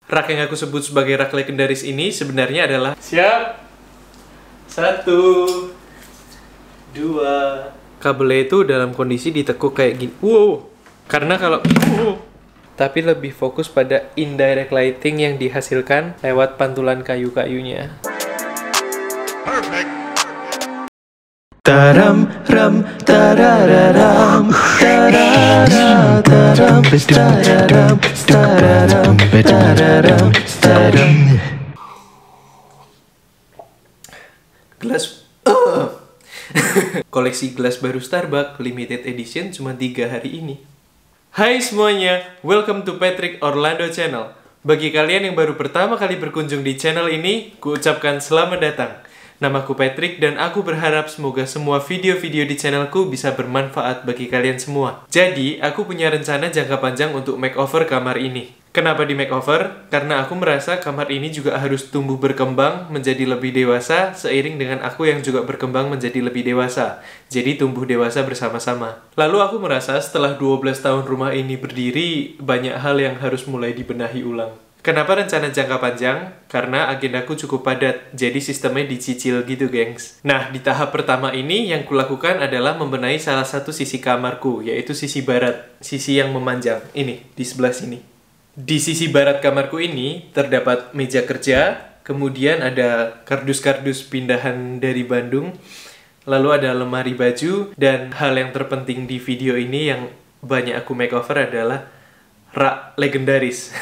Rak yang aku sebut sebagai rak legendaris ini sebenarnya adalah... Siap! 1, 2... Kabelnya itu dalam kondisi ditekuk kayak gini. Wow! Karena kalau... Tapi lebih fokus pada indirect lighting yang dihasilkan lewat pantulan kayu-kayunya. Taram ram tararam tararam taram tararam tararam tararam taram. Gelas koleksi gelas baru Starbucks limited edition cuma 3 hari ini. Hai semuanya, welcome to Patrick Orlando Channel. Bagi kalian yang baru pertama kali berkunjung di channel ini, kuucapkan selamat datang. Namaku Patrick dan aku berharap semoga semua video-video di channelku bisa bermanfaat bagi kalian semua. Jadi, aku punya rencana jangka panjang untuk makeover kamar ini. Kenapa di makeover? Karena aku merasa kamar ini juga harus tumbuh berkembang menjadi lebih dewasa seiring dengan aku yang juga berkembang menjadi lebih dewasa. Jadi tumbuh dewasa bersama-sama. Lalu aku merasa setelah 12 tahun rumah ini berdiri, banyak hal yang harus mulai dibenahi ulang. Kenapa rencana jangka panjang? Karena agendaku cukup padat, jadi sistemnya dicicil gitu, gengs. Nah, di tahap pertama ini yang kulakukan adalah membenahi salah satu sisi kamarku, yaitu sisi barat, sisi yang memanjang. Ini, di sebelah sini. Di sisi barat kamarku ini, terdapat meja kerja, kemudian ada kardus-kardus pindahan dari Bandung, lalu ada lemari baju, dan hal yang terpenting di video ini yang banyak aku makeover adalah rak legendaris.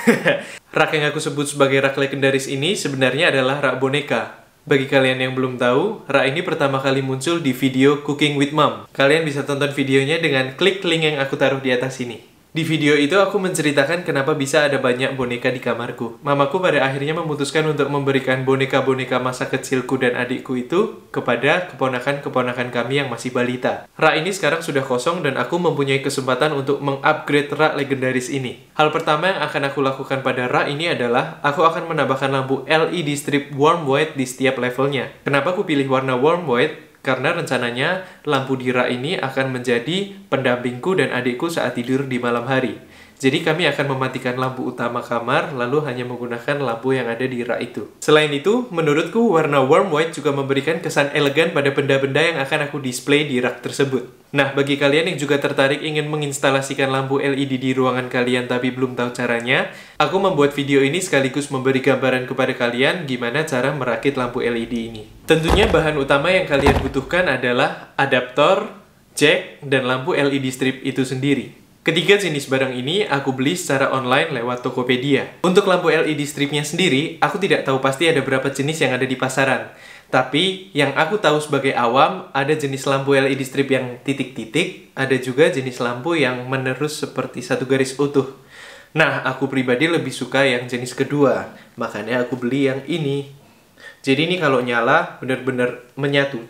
Rak yang aku sebut sebagai rak legendaris ini sebenarnya adalah rak boneka. Bagi kalian yang belum tahu, rak ini pertama kali muncul di video Cooking with Mom. Kalian bisa tonton videonya dengan klik link yang aku taruh di atas sini. Di video itu aku menceritakan kenapa bisa ada banyak boneka di kamarku. Mamaku pada akhirnya memutuskan untuk memberikan boneka-boneka masa kecilku dan adikku itu kepada keponakan-keponakan kami yang masih balita. Rak ini sekarang sudah kosong dan aku mempunyai kesempatan untuk mengupgrade rak legendaris ini. Hal pertama yang akan aku lakukan pada rak ini adalah aku akan menambahkan lampu LED strip warm white di setiap levelnya. Kenapa aku pilih warna warm white? Karena rencananya lampu di rak ini akan menjadi pendampingku dan adikku saat tidur di malam hari. Jadi kami akan mematikan lampu utama kamar, lalu hanya menggunakan lampu yang ada di rak itu. Selain itu, menurutku warna warm white juga memberikan kesan elegan pada benda-benda yang akan aku display di rak tersebut. Nah, bagi kalian yang juga tertarik ingin menginstalasikan lampu LED di ruangan kalian tapi belum tahu caranya, aku membuat video ini sekaligus memberi gambaran kepada kalian gimana cara merakit lampu LED ini. Tentunya bahan utama yang kalian butuhkan adalah adaptor, jack, dan lampu LED strip itu sendiri. Ketiga jenis barang ini aku beli secara online lewat Tokopedia. Untuk lampu LED stripnya sendiri, aku tidak tahu pasti ada berapa jenis yang ada di pasaran. Tapi, yang aku tahu sebagai awam, ada jenis lampu LED strip yang titik-titik, ada juga jenis lampu yang menerus seperti satu garis utuh. Nah, aku pribadi lebih suka yang jenis kedua, makanya aku beli yang ini. Jadi ini kalau nyala, benar-benar menyatu.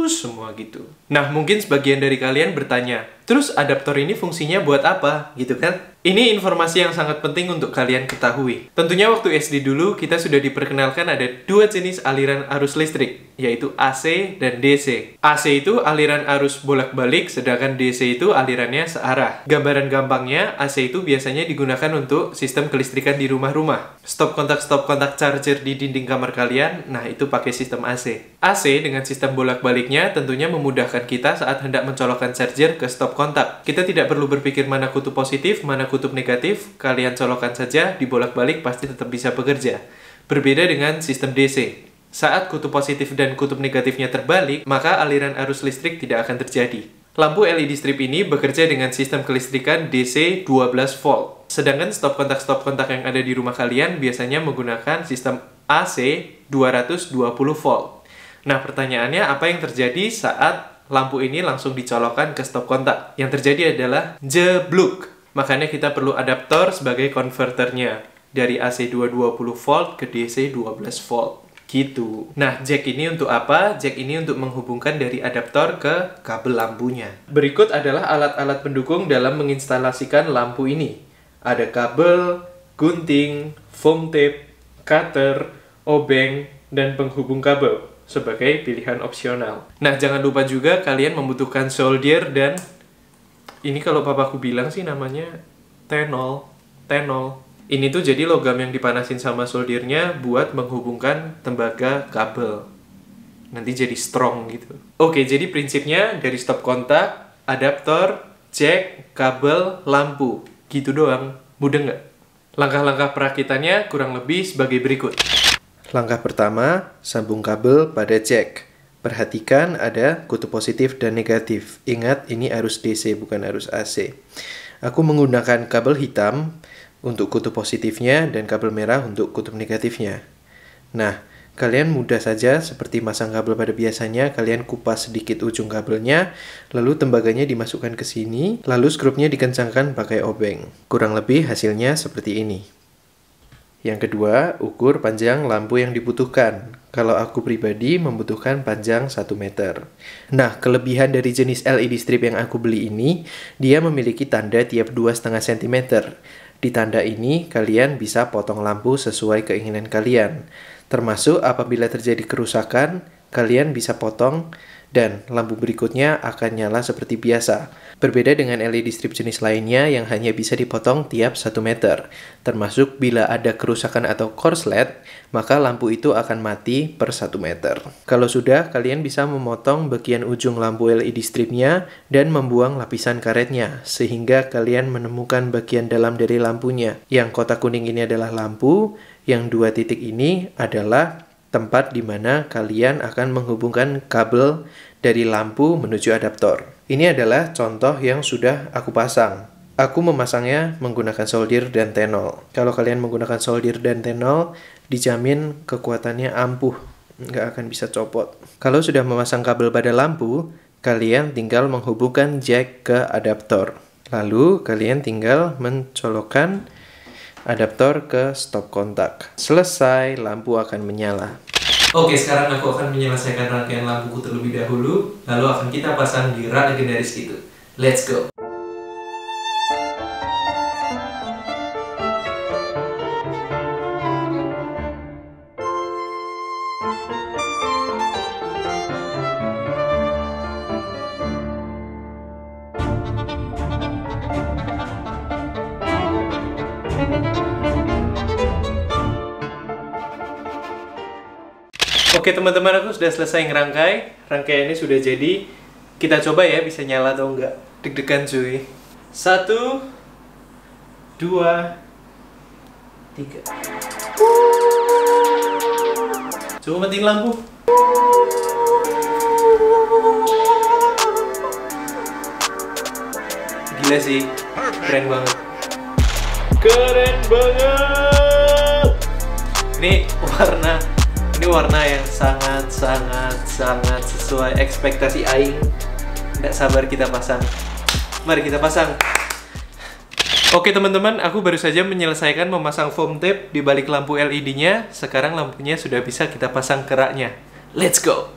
Semua gitu. Nah, mungkin sebagian dari kalian bertanya, terus adaptor ini fungsinya buat apa? Gitu kan? Ini informasi yang sangat penting untuk kalian ketahui. Tentunya waktu SD dulu, kita sudah diperkenalkan ada dua jenis aliran arus listrik, yaitu AC dan DC. AC itu aliran arus bolak-balik, sedangkan DC itu alirannya searah. Gambaran gampangnya, AC itu biasanya digunakan untuk sistem kelistrikan di rumah-rumah. Stop kontak charger di dinding kamar kalian, nah itu pakai sistem AC. AC dengan sistem bolak-baliknya tentunya memudahkan kita saat hendak mencolokkan charger ke stop kontak. Kita tidak perlu berpikir mana kutub positif, mana kutub negatif, kalian colokkan saja, dibolak-balik pasti tetap bisa bekerja. Berbeda dengan sistem DC. Saat kutub positif dan kutub negatifnya terbalik, maka aliran arus listrik tidak akan terjadi. Lampu LED strip ini bekerja dengan sistem kelistrikan DC 12 volt. Sedangkan stop kontak yang ada di rumah kalian biasanya menggunakan sistem AC 220 volt. Nah, pertanyaannya apa yang terjadi saat lampu ini langsung dicolokkan ke stop kontak? Yang terjadi adalah jebluk. Makanya kita perlu adaptor sebagai konverternya dari AC 220 volt ke DC 12 volt. Gitu. Nah, jack ini untuk apa? Jack ini untuk menghubungkan dari adaptor ke kabel lampunya. Berikut adalah alat-alat pendukung dalam menginstalasikan lampu ini. Ada kabel, gunting, foam tape, cutter, obeng, dan penghubung kabel sebagai pilihan opsional. Nah, jangan lupa juga kalian membutuhkan solder dan ini kalau papaku bilang sih namanya tenol. Ini tuh jadi logam yang dipanasin sama soldernya buat menghubungkan tembaga kabel. Nanti jadi strong gitu. Oke, jadi prinsipnya dari stop kontak, adaptor, jack, kabel, lampu. Gitu doang. Mudah nggak? Langkah-langkah perakitannya kurang lebih sebagai berikut. Langkah pertama, sambung kabel pada jack. Perhatikan ada kutub positif dan negatif. Ingat, ini arus DC bukan arus AC. Aku menggunakan kabel hitam untuk kutub positifnya dan kabel merah untuk kutub negatifnya. Nah, kalian mudah saja seperti masang kabel pada biasanya, kalian kupas sedikit ujung kabelnya, lalu tembaganya dimasukkan ke sini, lalu skrupnya dikencangkan pakai obeng. Kurang lebih hasilnya seperti ini. Yang kedua, ukur panjang lampu yang dibutuhkan. Kalau aku pribadi membutuhkan panjang 1 meter. Nah, kelebihan dari jenis LED strip yang aku beli ini, dia memiliki tanda tiap 2,5 cm. Di tanda ini, kalian bisa potong lampu sesuai keinginan kalian. Termasuk apabila terjadi kerusakan, kalian bisa potong dan lampu berikutnya akan nyala seperti biasa. Berbeda dengan LED strip jenis lainnya yang hanya bisa dipotong tiap 1 meter. Termasuk bila ada kerusakan atau korslet, maka lampu itu akan mati per 1 meter. Kalau sudah, kalian bisa memotong bagian ujung lampu LED stripnya dan membuang lapisan karetnya, sehingga kalian menemukan bagian dalam dari lampunya. Yang kotak kuning ini adalah lampu, yang 2 titik ini adalah tempat di mana kalian akan menghubungkan kabel dari lampu menuju adaptor. Ini adalah contoh yang sudah aku pasang. Aku memasangnya menggunakan solder dan tenol. Kalau kalian menggunakan solder dan tenol, dijamin kekuatannya ampuh, nggak akan bisa copot. Kalau sudah memasang kabel pada lampu, kalian tinggal menghubungkan jack ke adaptor. Lalu kalian tinggal mencolokkan adaptor ke stop kontak. Selesai, lampu akan menyala. Oke, sekarang aku akan menyelesaikan rangkaian lampuku terlebih dahulu, lalu akan kita pasang di rak legendaris itu. Let's go! Oke teman-teman, aku sudah selesai ngerangkai. Rangkaiannya sudah jadi. Kita coba ya bisa nyala atau enggak. Deg-degan cuy. 1 2 3. Coba matiin lampu. Gila sih. Keren banget. Keren banget. Ini warna yang sangat sesuai ekspektasi aing. Tidak sabar kita pasang. Mari kita pasang. Oke teman-teman, aku baru saja menyelesaikan memasang foam tape di balik lampu LED-nya. Sekarang lampunya sudah bisa kita pasang ke raknya. Let's go!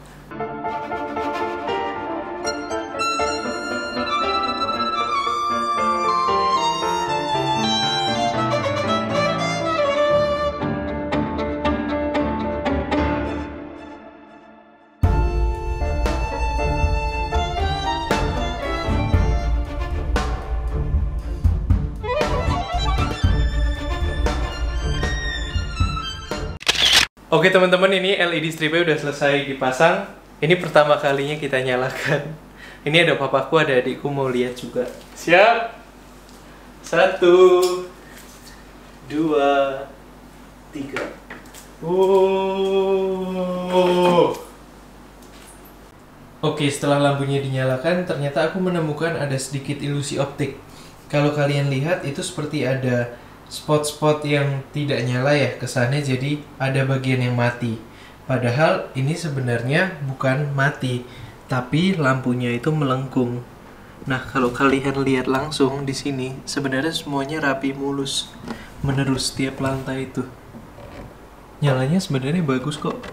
Oke teman-teman, ini LED stripnya udah selesai dipasang. Ini pertama kalinya kita nyalakan. Ini ada papaku, ada adikku mau lihat juga. Siap? 1 2 3. Oke, setelah lampunya dinyalakan, ternyata aku menemukan ada sedikit ilusi optik. Kalau kalian lihat, itu seperti ada spot-spot yang tidak nyala ya kesannya, jadi ada bagian yang mati. Padahal ini sebenarnya bukan mati, tapi lampunya itu melengkung. Nah, kalau kalian lihat langsung di sini, sebenarnya semuanya rapi mulus menerus setiap lantai itu. Nyalanya sebenarnya bagus kok.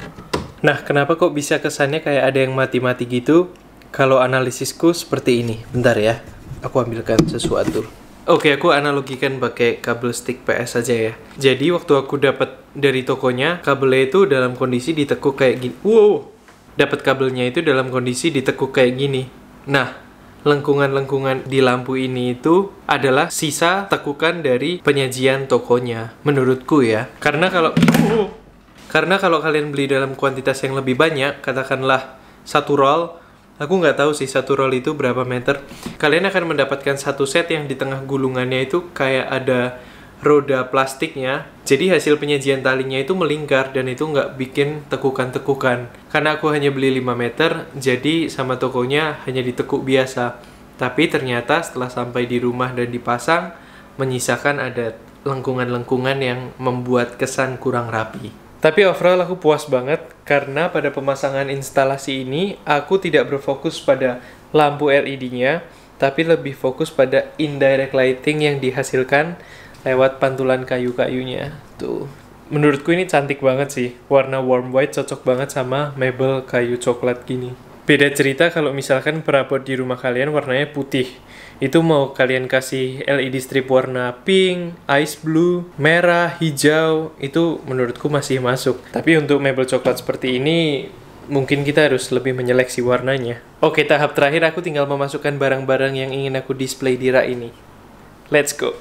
Nah, kenapa kok bisa kesannya kayak ada yang mati-mati gitu? Kalau analisisku seperti ini. Bentar ya, aku ambilkan sesuatu. Oke, aku analogikan pakai kabel stick PS aja ya. Jadi waktu aku dapat dari tokonya, kabelnya itu dalam kondisi ditekuk kayak gini. Wow, dapat kabelnya itu dalam kondisi ditekuk kayak gini. Nah, lengkungan-lengkungan di lampu ini itu adalah sisa tekukan dari penyajian tokonya, menurutku ya. Karena kalau kalian beli dalam kuantitas yang lebih banyak, katakanlah 1 roll, aku nggak tahu sih 1 roll itu berapa meter, kalian akan mendapatkan satu set yang di tengah gulungannya itu kayak ada roda plastiknya. Jadi hasil penyajian talinya itu melingkar dan itu nggak bikin tekukan-tekukan. Karena aku hanya beli 5 meter, jadi sama tokonya hanya ditekuk biasa. Tapi ternyata setelah sampai di rumah dan dipasang, menyisakan ada lengkungan-lengkungan yang membuat kesan kurang rapi. Tapi overall aku puas banget karena pada pemasangan instalasi ini aku tidak berfokus pada lampu LED-nya, tapi lebih fokus pada indirect lighting yang dihasilkan lewat pantulan kayu-kayunya. Tuh, menurutku ini cantik banget sih. Warna warm white cocok banget sama mebel kayu coklat gini. Beda cerita kalau misalkan perabot di rumah kalian warnanya putih. Itu mau kalian kasih LED strip warna pink, ice blue, merah, hijau, itu menurutku masih masuk. Tapi untuk mebel coklat seperti ini, mungkin kita harus lebih menyeleksi warnanya. Oke, tahap terakhir aku tinggal memasukkan barang-barang yang ingin aku display di rak ini. Let's go!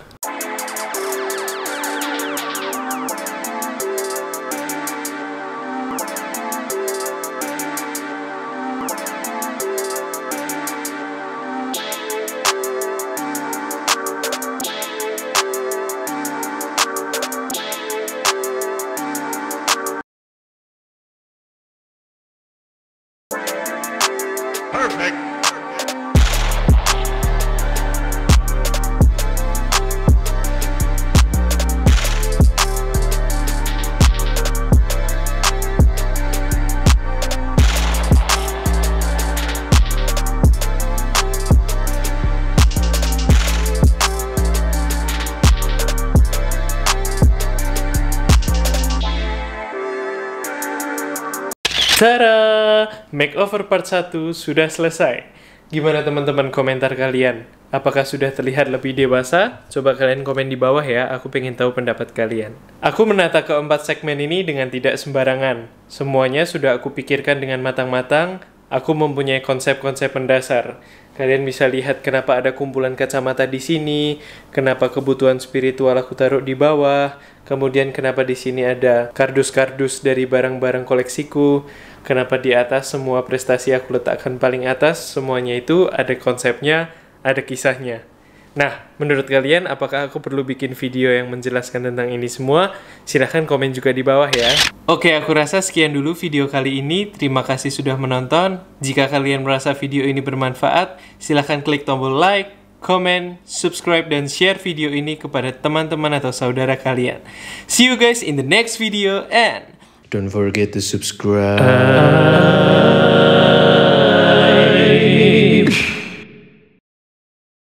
Perfect. Tada! Makeover part 1 sudah selesai. Gimana teman-teman komentar kalian? Apakah sudah terlihat lebih dewasa? Coba kalian komen di bawah ya, aku pengen tahu pendapat kalian. Aku menata keempat segmen ini dengan tidak sembarangan. Semuanya sudah aku pikirkan dengan matang-matang. Aku mempunyai konsep-konsep mendasar. Kalian bisa lihat kenapa ada kumpulan kacamata di sini, kenapa kebutuhan spiritual aku taruh di bawah, kemudian kenapa di sini ada kardus-kardus dari barang-barang koleksiku, kenapa di atas semua prestasi aku letakkan paling atas, semuanya itu ada konsepnya, ada kisahnya. Nah, menurut kalian apakah aku perlu bikin video yang menjelaskan tentang ini semua? Silahkan komen juga di bawah ya. Oke, aku rasa sekian dulu video kali ini. Terima kasih sudah menonton. Jika kalian merasa video ini bermanfaat, silahkan klik tombol like, comment, subscribe, dan share video ini kepada teman-teman atau saudara kalian. See you guys in the next video and don't forget to subscribe.